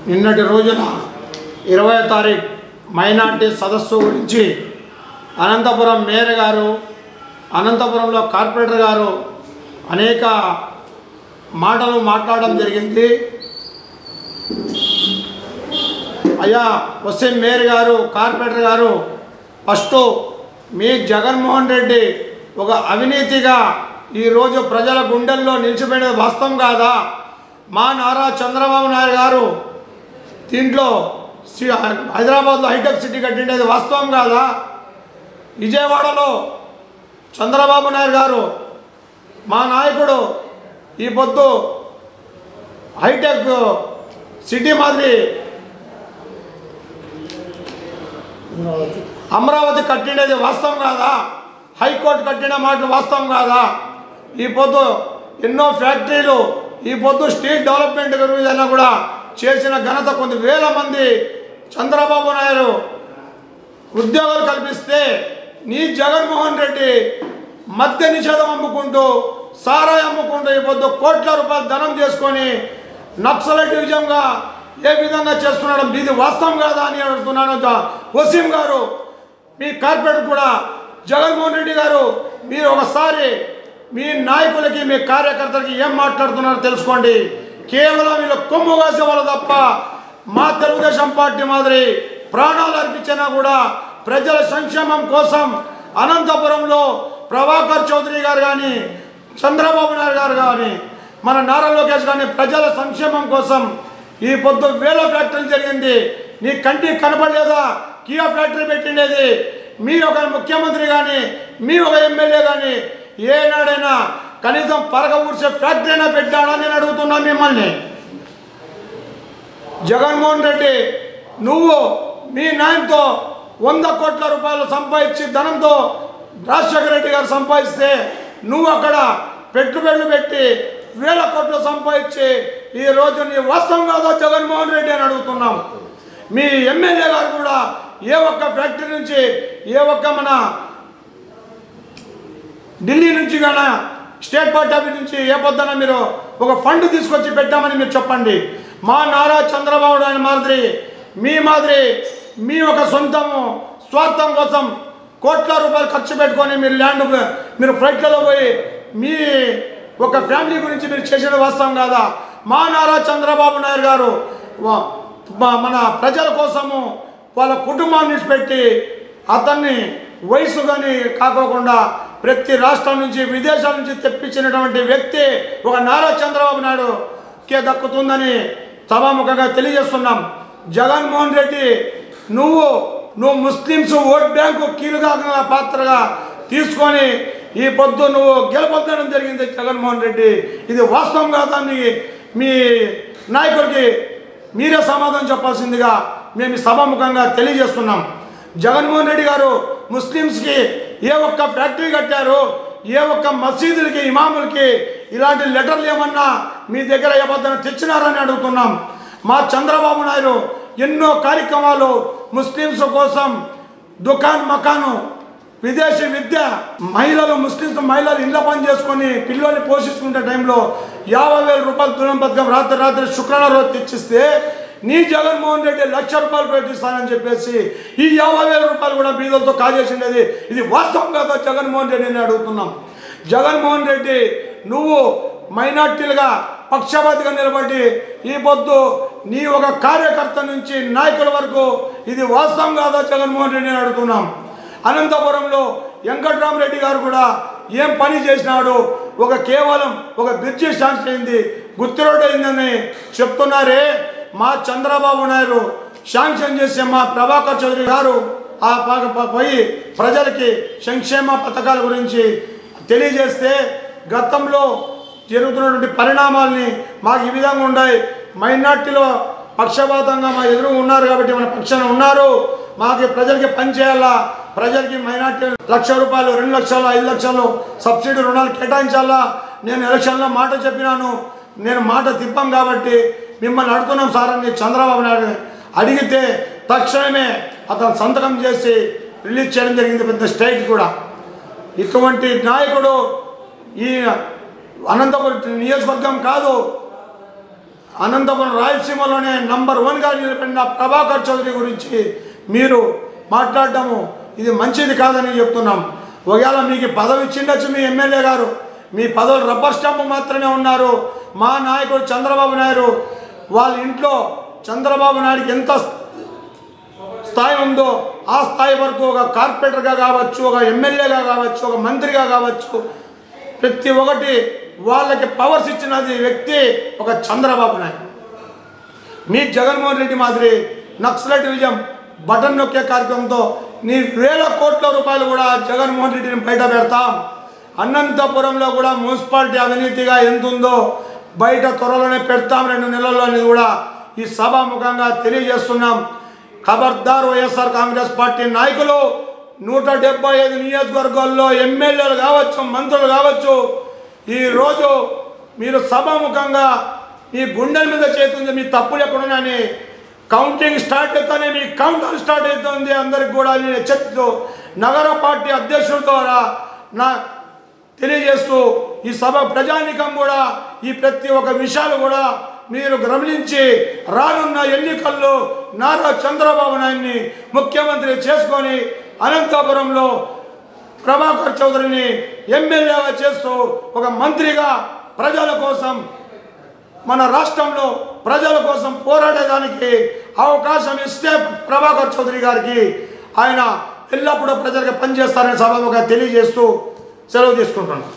నిన్నటి రోజున 20వ తారీఖు మైనార్టీ సదస్సు గురించి అనంతపురం మేయర్ గారు, అనంతపురంలో కార్పొరేటర్ గారు అనేక మాటలు మాట్లాడడం జరిగింది. అయ్యా వసీం మేయర్ గారు, కార్పొరేటర్ గారు, ఫస్ట్ మీ జగన్మోహన్ రెడ్డి ఒక అవినీతిగా ఈరోజు ప్రజల గుండెల్లో నిలిచిపోయినది వాస్తవం కాదా? మా నారా చంద్రబాబు నాయుడు గారు దీంట్లో హైదరాబాద్లో హైటెక్ సిటీ కట్టిండేది వాస్తవం కాదా? విజయవాడలో చంద్రబాబు నాయుడు గారు మా నాయకుడు ఈ పొద్దు హైటెక్ సిటీ మాదిరి అమరావతి కట్టిండేది వాస్తవం కాదా? హైకోర్టు కట్టిన మాటలు వాస్తవం కాదా? ఈ పొద్దు ఎన్నో ఫ్యాక్టరీలు, ఈ పొద్దు స్ట్రీట్ డెవలప్మెంట్ గురించి కూడా చేసిన ఘనత కొన్ని వేల మంది చంద్రబాబు నాయుడు ఉద్యోగాలు కల్పిస్తే నీ జగన్మోహన్ రెడ్డి మద్య నిషేధం అమ్ముకుంటూ, సారాయి అమ్ముకుంటూ ఈ పొద్దు కోట్ల రూపాయలు ధనం చేసుకొని నక్సలైట్ విజయంగా ఏ విధంగా చేస్తున్నాడు? ఇది వాస్తవం కాదా అని అడుగుతున్నాను. వసీం గారు, మీ కార్పొరేటర్ కూడా జగన్మోహన్ రెడ్డి గారు, మీరు ఒకసారి మీ నాయకులకి, మీ కార్యకర్తలకి ఏం మాట్లాడుతున్నారో తెలుసుకోండి. కేవలం వీళ్ళు కొమ్ము కాసేవాళ్ళు తప్ప మా తెలుగుదేశం పార్టీ మాదిరి ప్రాణాలు అర్పించినా కూడా ప్రజల సంక్షేమం కోసం అనంతపురంలో ప్రభాకర్ చౌదరి గారు కానీ, చంద్రబాబు నాయుడు గారు కానీ, మన నారా లోకేష్ కానీ ప్రజల సంక్షేమం కోసం ఈ పొద్దు వేల ఫ్యాక్టరీలు జరిగింది. నీ కంటికి కనపడలేదా? కియా ఫ్యాక్టరీ పెట్టిండేది మీ ఒక ముఖ్యమంత్రి కానీ, మీ ఒక ఎమ్మెల్యే కానీ ఏనాడైనా కనీసం పరగ ఊర్చే ఫ్యాక్టరీ అయినా పెట్టాడా నేను అడుగుతున్నా మిమ్మల్ని. జగన్మోహన్ రెడ్డి, నువ్వు మీ నాయనతో 100 కోట్ల రూపాయలు సంపాదించి ధనంతో రాజశేఖర రెడ్డి గారు సంపాదిస్తే నువ్వు అక్కడ పెట్టుబడులు పెట్టి వేల కోట్లు సంపాదించి ఈరోజు నీ వాస్తవం కాదా జగన్మోహన్ రెడ్డి అని అడుగుతున్నాం. మీ ఎమ్మెల్యే గారు కూడా ఏ ఒక్క ఫ్యాక్టరీ నుంచి, ఏ ఒక్క మన ఢిల్లీ నుంచి కానీ స్టేట్ పార్టీ ఆఫీస్ నుంచి ఏ పొద్దున మీరు ఒక ఫండ్ తీసుకొచ్చి పెట్టామని మీరు చెప్పండి. మా నారా చంద్రబాబు నాయుడు మాదిరి, మీ ఒక సొంతము స్వార్థం కోసం కోట్ల రూపాయలు ఖర్చు పెట్టుకొని మీరు ల్యాండ్, మీరు ఫ్లైట్లలో పోయి మీ ఒక ఫ్యామిలీ గురించి మీరు చేసిన వాస్తవం కాదా? మా నారా చంద్రబాబు నాయుడు గారు మన ప్రజల కోసము వాళ్ళ కుటుంబాన్ని విడిచిపెట్టి అతన్ని వయసు కానీ కాకోకుండా ప్రతి రాష్ట్రం నుంచి, విదేశాల నుంచి తెప్పించినటువంటి వ్యక్తి ఒక నారా చంద్రబాబు నాయుడుకే దక్కుతుందని సభాముఖంగా తెలియజేస్తున్నాం. జగన్మోహన్ రెడ్డి, నువ్వు ముస్లిమ్స్ ఓట్ బ్యాంకు కీలుగా పాత్రగా తీసుకొని ఈ పొద్దు నువ్వు గెలుపొందడం జరిగింది జగన్మోహన్ రెడ్డి. ఇది వాస్తవం కాదా? మీ నాయకుడికి మీరే సమాధానం చెప్పాల్సిందిగా మేము సభాముఖంగా తెలియజేస్తున్నాం. జగన్మోహన్ రెడ్డి గారు ముస్లిమ్స్కి ఏ ఒక్క ఫ్యాక్టరీ కట్టారు? ఏ ఒక్క మసీదులకి, ఇమాములకి ఇలాంటి లెటర్లు ఏమన్నా మీ దగ్గర ఏమన్నా తెచ్చినారని అడుగుతున్నాం. మా చంద్రబాబు నాయుడు ఎన్నో కార్యక్రమాలు ముస్లిమ్స్ కోసం, దుకాన్ మకాను, విదేశీ విద్య, ముస్లిమ్స్ మహిళలు ఇళ్ళ పని చేసుకొని పిల్లల్ని పోషించుకునే టైంలో 50,000 రూపాయలు తులం పథకం రాత్రి శుక్రవారం రోజు తెచ్చిస్తే నీ జగన్మోహన్ రెడ్డి 1,00,000 రూపాయలు పెట్టిస్తానని చెప్పేసి ఈ 50,000 రూపాయలు కూడా బీదలతో కాజేసిండేది. ఇది వాస్తవం కాదా జగన్మోహన్ రెడ్డిని అడుగుతున్నాం. జగన్మోహన్ రెడ్డి, నువ్వు మైనార్టీలుగా పక్షపాతిగా నిలబడి ఈ పొద్దు నీ ఒక కార్యకర్త నుంచి నాయకుల వరకు ఇది వాస్తవం కాదా జగన్మోహన్ రెడ్డిని అడుగుతున్నాం. అనంతపురంలో వెంకట్రామరెడ్డి గారు కూడా ఏం పని చేసినాడు? కేవలం ఒక బ్రిడ్జి శాంక్షన్ అయింది, గుత్తి రోడ్డు అయిందని చెప్తున్నారే. మా చంద్రబాబు నాయుడు శాంక్షన్ చేసే మా ప్రభాకర్ చౌదరి గారు పోయి ప్రజలకి సంక్షేమ పథకాల గురించి తెలియజేస్తే గతంలో జరుగుతున్నటువంటి పరిణామాలని మాకు ఈ విధంగా ఉన్నాయి. మైనార్టీలో పక్షపాతంగా మా ఎదురు ఉన్నారు కాబట్టి మన పక్షాన ఉన్నారు. మాకు ప్రజలకి పని చేయాలా, ప్రజలకి మైనార్టీ 1,00,000 రూపాయలు, 2 లక్షలు, 5 లక్షలు సబ్సిడీ రుణాలు కేటాయించాలా. నేను ఎలక్షన్లో మాట చెప్పినాను, నేను మాట తిప్పాం కాబట్టి మిమ్మల్ని అడుగుతున్నాం సార్ అని చంద్రబాబు నాయుడు అడిగితే తక్షణమే అతను సంతకం చేసి రిలీజ్ చేయడం జరిగింది, పెద్ద స్టేట్ కూడా. ఇటువంటి నాయకుడు ఈ అనంతపురం నియోజకవర్గం కాదు, అనంతపురం రాయలసీమలోనే నంబర్ 1గా నిలబడిన ప్రభాకర్ చౌదరి గురించి మీరు మాట్లాడటము ఇది మంచిది కాదని చెప్తున్నాం. ఒకవేళ మీకు పదవి ఇచ్చిండొచ్చు మీ ఎమ్మెల్యే గారు, మీ పదవులు రబ్బర్ స్టాంపు మాత్రమే ఉన్నారు. మా నాయకుడు చంద్రబాబు నాయుడు వాళ్ళ ఇంట్లో చంద్రబాబు నాయుడికి ఎంత స్థాయి ఉందో ఆ స్థాయి వరకు ఒక కార్పొరేటర్గా కావచ్చు, ఒక ఎమ్మెల్యేగా కావచ్చు, ఒక మంత్రిగా కావచ్చు, ప్రతి ఒక్కటి వాళ్ళకి పవర్స్ ఇచ్చినది వ్యక్తి ఒక చంద్రబాబు నాయుడు. మీ జగన్మోహన్ రెడ్డి మాదిరి నక్సలైట్ విజయం బటన్ నొక్కే కార్యక్రమంతో నీ వేల కోట్ల రూపాయలు కూడా జగన్మోహన్ రెడ్డిని బయట పెడతాం. అనంతపురంలో కూడా మున్సిపాలిటీ అవినీతిగా ఎంత ఉందో బయట త్వరలోనే పెడతాం 2 నెలల్లో అనేది కూడా ఈ సభాముఖంగా తెలియజేస్తున్నాం. ఖబర్దార్ వైఎస్ఆర్ కాంగ్రెస్ పార్టీ నాయకులు 175 నియోజకవర్గాల్లో ఎమ్మెల్యేలు కావచ్చు, మంత్రులు కావచ్చు, ఈరోజు మీరు సభాముఖంగా మీ గుండెల మీద చేతుంది మీ తప్పులు ఎక్కడున్నాయని కౌంటింగ్ స్టార్ట్ అవుతానే మీ కౌంటర్ స్టార్ట్ అవుతుంది. అందరికి కూడా నేను హెచ్చరిస్తూ నగర పార్టీ అధ్యక్షుల ద్వారా నా తెలియజేస్తూ ఈ సభ ప్రజానికం కూడా ఈ ప్రతి ఒక్క విషయాలు కూడా మీరు గమనించి రానున్న ఎన్నికల్లో నారా చంద్రబాబు నాయుడిని ముఖ్యమంత్రి చేసుకొని అనంతపురంలో ప్రభాకర్ చౌదరిని ఎమ్మెల్యేగా చేస్తూ ఒక మంత్రిగా ప్రజల కోసం మన రాష్ట్రంలో ప్రజల కోసం పోరాడేదానికి అవకాశం ఇస్తే ప్రభాకర్ చౌదరి గారికి ఆయన ఎల్లప్పుడూ ప్రజలకు పనిచేస్తారని సభగా తెలియజేస్తూ సెలవు తీసుకుంటున్నాను.